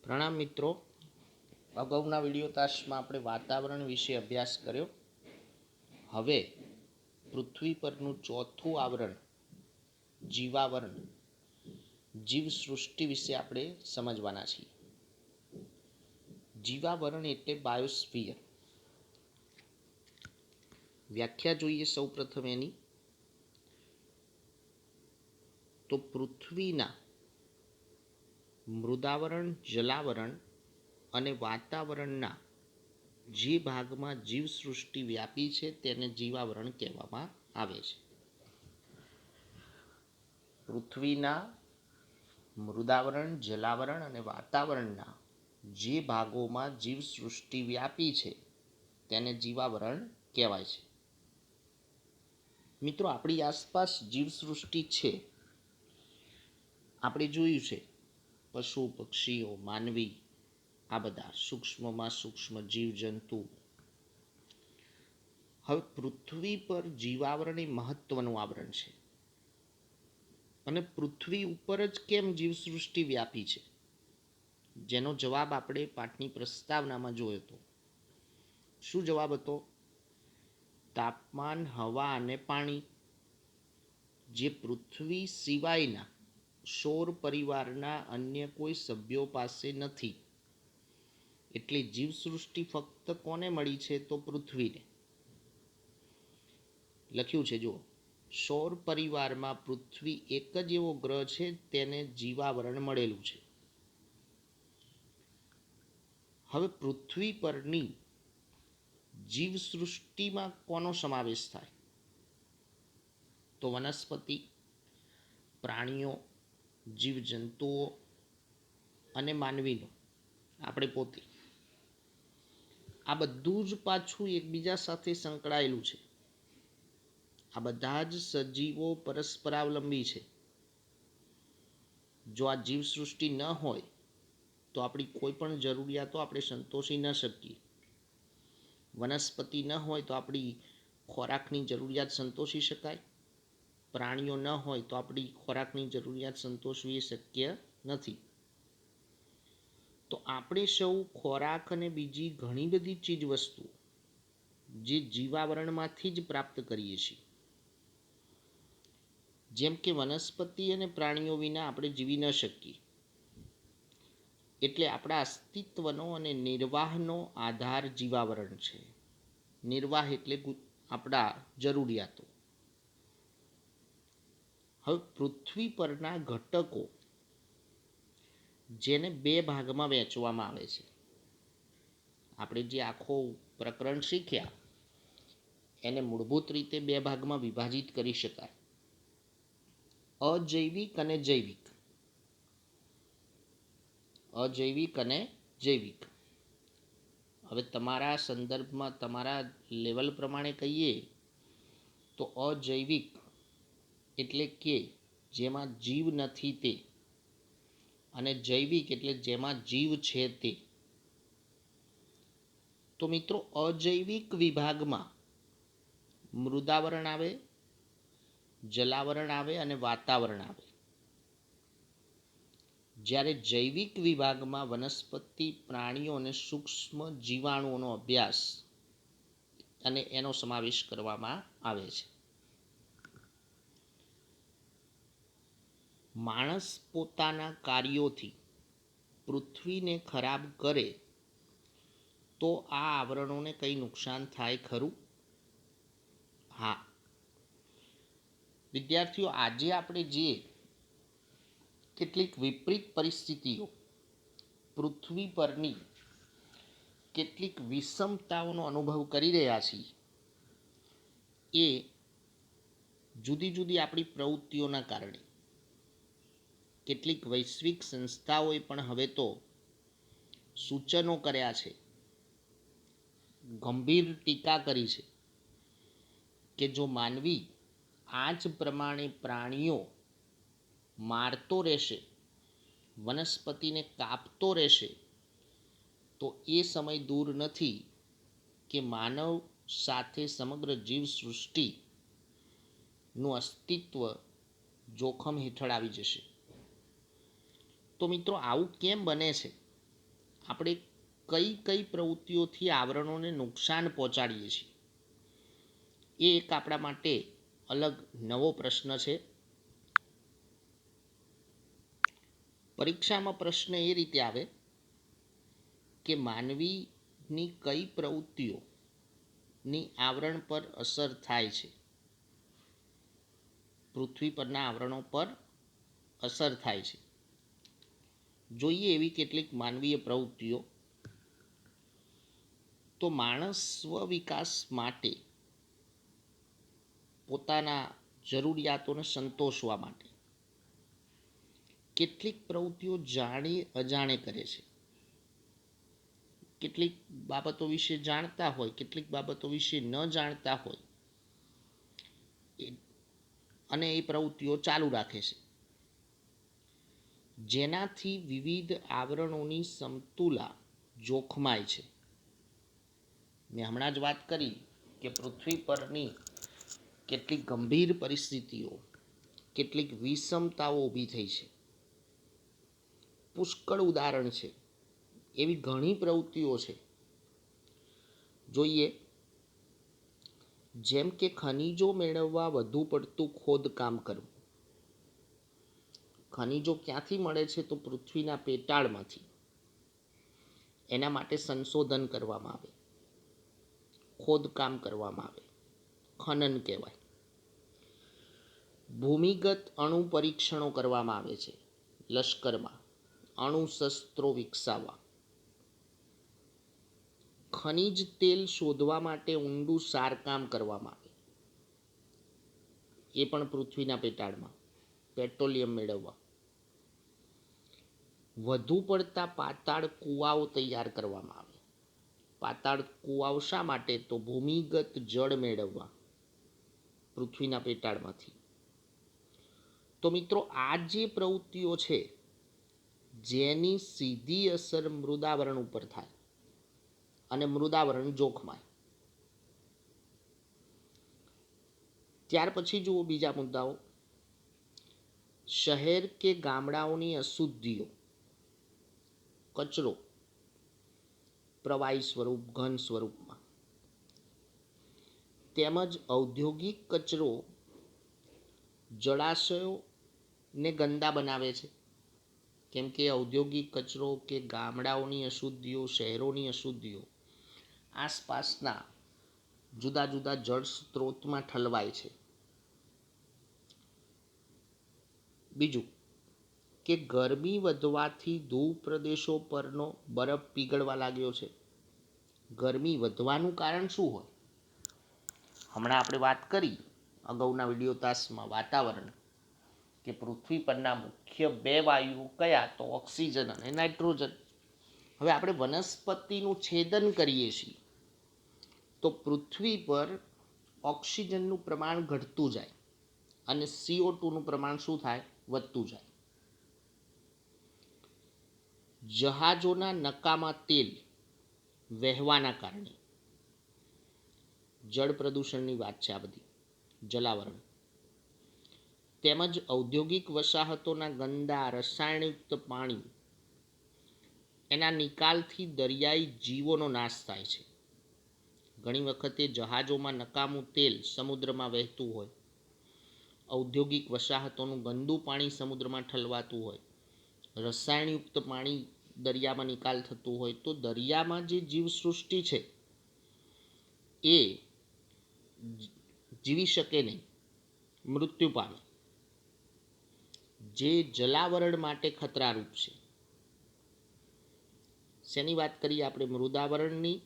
પ્રણામ મિત્રો, અગાઉના વિડીયો તાસમાં આપણે વાતાવરણ વિશે અભ્યાસ કર્યો. હવે પૃથ્વી પરનું ચોથું આવરણ જીવાવરણ, જીવસૃષ્ટિ વિશે આપણે સમજવાના છીએ. જીવાવરણ એટલે બાયોસ્ફિયર. વ્યાખ્યા જોઈએ સૌ પ્રથમ એની. તો પૃથ્વીના મૃદાવરણ, જલાવરણ અને વાતાવરણના જે ભાગમાં જીવસૃષ્ટિ વ્યાપી છે તેને જીવાવરણ કહેવામાં આવે છે. પૃથ્વીના મૃદાવરણ, જલાવરણ અને વાતાવરણના જે ભાગોમાં જીવસૃષ્ટિ વ્યાપી છે તેને જીવાવરણ કહેવાય છે. મિત્રો, આપણી આસપાસ જીવસૃષ્ટિ છે. આપણે જોયું છે પશુ, પક્ષીઓ, માનવી, આ બધા સૂક્ષ્મમાં સૂક્ષ્મ જીવજંતુ. હવે પૃથ્વી પર જીવાવરણ એ મહત્વનું આવરણ છે. અને પૃથ્વી ઉપર જ કેમ જીવસૃષ્ટિ વ્યાપી છે, જેનો જવાબ આપણે પાઠની પ્રસ્તાવનામાં જોયો હતો. શું જવાબ હતો? તાપમાન, હવા અને પાણી જે પૃથ્વી સિવાયના સૌર પરિવારના અન્ય કોઈ સભ્યો પાસે નથી. એટલે જીવસૃષ્ટિ ફક્ત કોને મળી છે? તો પૃથ્વીને. લખ્યું છે જુઓ, સૌર પરિવારમાં પૃથ્વી એક જ એવો ગ્રહ છે તેને જીવાવરણ મળેલું છે. હવે પૃથ્વી પરની જીવસૃષ્ટિમાં કોનો સમાવેશ થાય? તો વનસ્પતિ, પ્રાણીઓ, જીવજંતુઓ અને માનવીનો, આપણે પોતે. આ બધું જ પાછું એકબીજા સાથે સંકળાયેલું છે. આ બધા જ સજીવો પરસ્પરાવલંબી છે. જો આ જીવસૃષ્ટિ ન હોય તો આપણી કોઈ પણ જરૂરિયાતો આપણે સંતોષી ન શકીએ. વનસ્પતિ ન હોય તો આપણી ખોરાકની જરૂરિયાત સંતોષી શકાય. પ્રાણીઓ ન હોય તો આપણી ખોરાકની જરૂરિયાત સંતોષવી શક્ય નથી. તો આપણે સૌ ખોરાક અને બીજી ઘણી બધી ચીજ વસ્તુ જે જીવાવરણમાંથી જ પ્રાપ્ત કરીએ છીએ. જેમ કે વનસ્પતિ અને પ્રાણીઓ વિના આપણે જીવી ન શકીએ. એટલે આપણા અસ્તિત્વનો અને નિર્વાહનો આધાર જીવાવરણ છે. નિર્વાહ એટલે આપણા જરૂરિયાતો. હવે પૃથ્વી પરના ઘટકો, જેને બે ભાગમાં વહેંચવામાં આવે છે. આપણે જે આખો પ્રકરણ શીખ્યા એને મૂળભૂત રીતે બે ભાગમાં વિભાજિત કરી શકાય: અજૈવિક અને જૈવિક. અજૈવિક અને જૈવિક. હવે તમારા સંદર્ભમાં, તમારા લેવલ પ્રમાણે કહીએ તો અજૈવિક એટલે કે જેમાં જીવ નથી તે, અને જૈવિક એટલે જેમાં જીવ છે તે. તો મિત્રો, અજૈવિક વિભાગમાં મૃદાવરણ આવે, જલાવરણ આવે અને વાતાવરણ આવે. જ્યારે જૈવિક વિભાગમાં વનસ્પતિ, પ્રાણીઓ અને સૂક્ષ્મ જીવાણુઓનો અભ્યાસ અને એનો સમાવેશ કરવામાં આવે છે. માણસ પોતાના કાર્યોથી પૃથ્વીને ખરાબ કરે તો આ આવરણોને કંઈ નુકસાન થાય ખરું? હા. વિદ્યાર્થીઓ, આજે આપણે જે કેટલીક વિપરીત પરિસ્થિતિઓ, પૃથ્વી પરની કેટલીક વિષમતાઓનો અનુભવ કરી રહ્યા છીએ, એ જુદી જુદી આપણી પ્રવૃત્તિઓના કારણે. કેટલીક વૈશ્વિક સંસ્થાઓએ પણ હવે તો સૂચનો કર્યા છે, ગંભીર ટીકા કરી છે કે જો માનવી આ જ પ્રમાણે પ્રાણીઓ મારતો રહેશે, વનસ્પતિને કાપતો રહેશે, તો એ સમય દૂર નથી કે માનવ સાથે સમગ્ર જીવસૃષ્ટિનું અસ્તિત્વ જોખમ હેઠળ આવી જશે. તો મિત્રો, આવું કેમ બને છે? આપણે કઈ કઈ પ્રવૃત્તિઓથી આવરણોને નુકસાન પહોંચાડીએ છીએ, એ એક આપણા માટે અલગ નવો પ્રશ્ન છે. પરીક્ષામાં પ્રશ્ન એ રીતે આવે કે માનવીની કઈ પ્રવૃત્તિઓની આવરણ પર અસર થાય છે, પૃથ્વી પરના આવરણો પર અસર થાય છે. જોઈએ એવી કેટલીક માનવીય પ્રવૃત્તિઓ. તો માણસ સ્વ વિકાસ માટે, પોતાના જરૂરિયાતોને સંતોષવા માટે કેટલીક પ્રવૃત્તિઓ જાણી અજાણે કરે છે. કેટલીક બાબતો વિશે જાણતા હોય, કેટલીક બાબતો વિશે ન જાણતા હોય, અને એ પ્રવૃત્તિઓ ચાલુ રાખે છે, જેનાથી વિવિધ આવરણોની સમતુલા જોખમાય છે. મેં હમણાં જ વાત કરી કે પૃથ્વી પરની કેટલીક ગંભીર પરિસ્થિતિઓ, કેટલીક વિષમતાઓ ઊભી થઈ છે. પુષ્કળ ઉદાહરણ છે, એવી ઘણી પ્રવૃત્તિઓ છે. જોઈએ, જેમ કે ખનિજો મેળવવા વધુ પડતું ખોદકામ કરવું. ખનિજો ક્યાંથી મળે છે? તો પૃથ્વીના પેટાળમાંથી. એના માટે સંશોધન કરવામાં આવે, ખોદકામ કરવામાં આવે, ખનન કહેવાય. ભૂમિગત અણુ પરીક્ષણો કરવામાં આવે છે લશ્કરમાં, અણુ શસ્ત્રો વિકસાવવા. ખનિજ તેલ શોધવા માટે ઊંડું સારકામ કરવામાં આવે, એ પણ પૃથ્વીના પેટાળમાં, પેટ્રોલિયમ મેળવવા. વધુ પડતા પાતાળ કૂવાઓ તૈયાર કરવામાં આવે. પાતાળ કૂવાઓ શા માટે? તો ભૂમિગત જળ મેળવવા પૃથ્વીના પેટાળમાંથી. તો મિત્રો, આ જે પ્રવૃત્તિઓ છે જેની સીધી અસર મૃદાવરણ ઉપર થાય અને મૃદાવરણ જોખમાય. ત્યાર પછી જુઓ બીજા મુદ્દાઓ. શહેર કે ગામડાઓની અશુદ્ધિઓ, કચરો પ્રવાહી સ્વરૂપ, ઘન સ્વરૂપમાં, તેમજ ઔદ્યોગિક કચરો જળાશયોને ગંદા બનાવે છે. કેમ કે ઔદ્યોગિક કચરો કે ગામડાઓની અશુદ્ધિઓ, શહેરોની અશુદ્ધિઓ આસપાસના જુદા જુદા જળ સ્ત્રોતમાં ઠલવાય છે. બીજું કે ગરમી વધવાથી ધૂળ પ્રદેશો પરનો બરફ પીગળવા લાગ્યો છે. ગરમી વધવાનું કારણ શું હોય? હમણાં આપણે વાત કરી અગાઉના વિડીયો તાસમાં વાતાવરણ, કે પૃથ્વી પરના મુખ્ય બે વાયુઓ કયા? તો ઓક્સિજન અને નાઇટ્રોજન. હવે આપણે વનસ્પતિનું છેદન કરીએ છીએ તો પૃથ્વી પર ઓક્સિજનનું પ્રમાણ ઘટતું જાય અને CO2નું પ્રમાણ શું થાય? વધતું જાય. જહાજોના નકામા તેલ વહેવાના કારણે જળ પ્રદૂષણની વાત છે આ બધી, જલાવરણ. તેમજ ઔદ્યોગિક વસાહતોના ગંદા રસાયણયુક્ત પાણી, એના નિકાલથી દરિયાઈ જીવોનો નાશ થાય છે. ઘણી વખતે જહાજોમાં નકામું તેલ સમુદ્રમાં વહેતું હોય, ઔદ્યોગિક વસાહતોનું ગંદુ પાણી સમુદ્રમાં ઠલવાતું હોય, રસાયણયુક્ત પાણી દરિયામાં નિકાલ થતું હોય, તો દરિયામાં જે જીવસૃષ્ટિ છે એ જીવી શકે નહીં, મૃત્યુ પામે. જે જલાવરણ માટે ખતરારૂપ છે. શેની વાત કરીએ આપણે? મૃદાવરણની,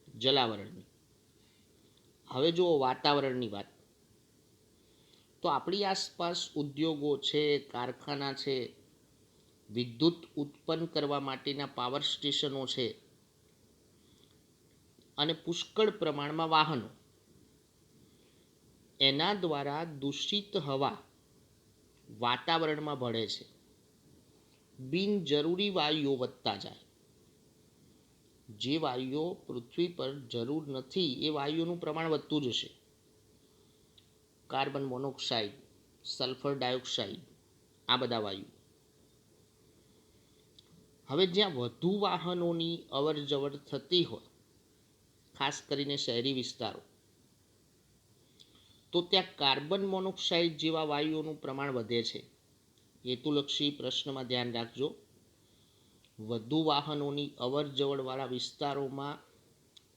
જલાવરણની. હવે જુઓ વાતાવરણની વાત. તો આપણી આસપાસ ઉદ્યોગો છે, કારખાના છે, વિદ્યુત ઉત્પન્ન કરવા માટેના પાવર સ્ટેશનો છે, અને પુષ્કળ પ્રમાણમાં વાહનો. એના દ્વારા દૂષિત હવા વાતાવરણમાં ભળે છે. બિનજરૂરી વાયુઓ વધતા જાય. જે વાયુઓ પૃથ્વી પર જરૂર નથી એ વાયુઓનું પ્રમાણ વધતું જશે. કાર્બન મોનોક્સાઇડ, સલ્ફર ડાયોક્સાઇડ, આ બધા વાયુ. હવે જ્યાં વધુ વાહનોની અવર જવર થતી હોય, ખાસ કરીને શહેરી વિસ્તારો, તો ત્યાં કાર્બન મોનોક્સાઇડ જેવા વાયુઓનું પ્રમાણ વધે છે. હેતુલક્ષી પ્રશ્નમાં ધ્યાન રાખજો. વધુ વાહનોની અવર જવરવાળા વિસ્તારોમાં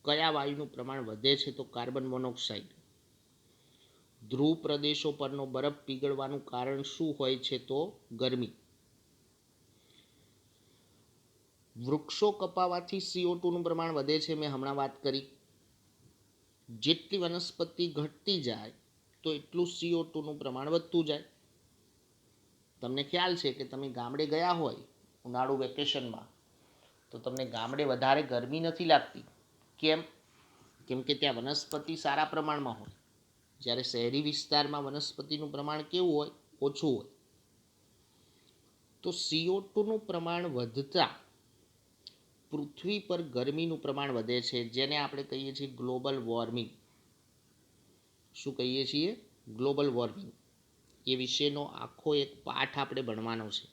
કયા વાયુનું પ્રમાણ વધે છે? તો કાર્બન મોનોક્સાઇડ. ધ્રુવ પ્રદેશો પરનો બરફ પીગળવાનું કારણ શું હોય છે? તો ગરમી. વૃક્ષો કપાવાથી CO2 નું પ્રમાણ વધે છે, મેં હમણાં વાત કરી. જેટલી વનસ્પતિ ઘટતી જાય તો એટલું CO2 નું પ્રમાણ વધતું જાય. તમને ખ્યાલ છે કે તમે ગામડે ગયા હોય ઉનાળુ વેકેશનમાં, તો તમને ગામડે વધારે ગરમી નથી લાગતી. કેમ? કેમ કે ત્યાં વનસ્પતિ સારા પ્રમાણમાં હોય. જ્યારે શહેરી વિસ્તારમાં વનસ્પતિનું પ્રમાણ કેવું હોય? ઓછું હોય. તો CO2 નું પ્રમાણ વધતા પૃથ્વી પર ગરમીનું પ્રમાણ વધે છે, જેને આપણે કહીએ છીએ ગ્લોબલ વોર્મિંગ. શું કહીએ છીએ? Global warming. એ વિશેનો આખો એક પાઠ આપણે ભણવાનો છે.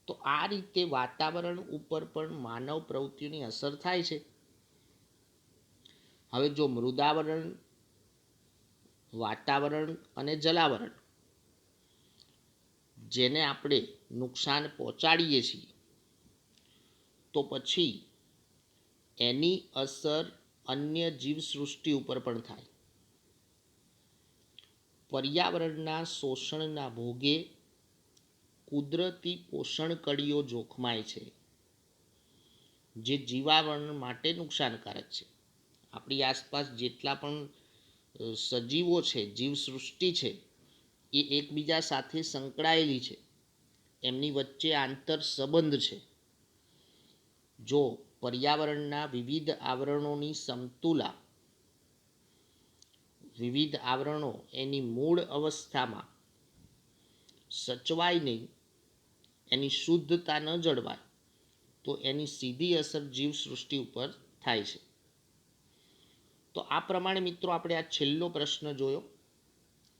તો આ રીતે વાતાવરણ ઉપર પણ માનવ પ્રવૃત્તિઓની અસર થાય છે. હવે જો મૃદાવરણ, વાતાવરણ અને જલાવરણ, જેને આપણે નુકસાન પહોંચાડીએ છીએ, તો પછી એની અસર અન્ય જીવસૃષ્ટિ ઉપર પણ થાય. પર્યાવરણના શોષણના ભોગે કુદરતી પોષણ કડીઓ જોખમાય છે, જે જીવાવરણ માટે નુકસાનકારક છે. આપણી આસપાસ જેટલા પણ સજીવો છે, જીવસૃષ્ટિ છે, એ એકબીજા સાથે સંકળાયેલી છે. એમની વચ્ચે આંતર સંબંધ છે. જો પર્યાવરણના વિવિધ આવરણો એની મૂળ અવસ્થામાં સચવાય નહીં, એની શુદ્ધતા ન જળવાય, તો એની સીધી અસર જીવસૃષ્ટિ ઉપર થાય છે. તો આ પ્રમાણે મિત્રો આપણે આ છેલ્લો પ્રશ્ન જોયો.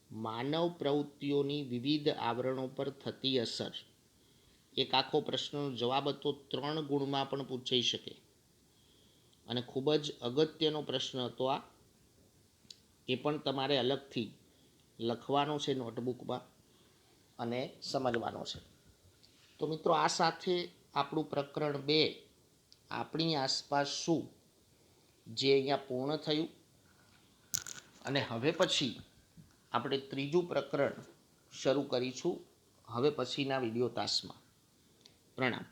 માનવ પ્રવૃત્તિઓની વિવિધ આવરણો પર થતી અસર. એક આખો પ્રશ્નનો જવાબ હતો, 3 ગુણમાં પણ પૂછાઈ શકે. અને ખૂબ જ અગત્યનો પ્રશ્ન હતો આ. એ પણ તમારે અલગથી લખવાનો છે નોટબુકમાં અને સમજવાનો છે. તો મિત્રો, આ સાથે આપણું પ્રકરણ 2, આપણી આસપાસ શું, જે અહીંયા પૂર્ણ થયું. અને હવે પછી આપણે 3જું પ્રકરણ શરૂ કરીશું હવે પછીના વિડીયો તાસમાં. પ્રણામ.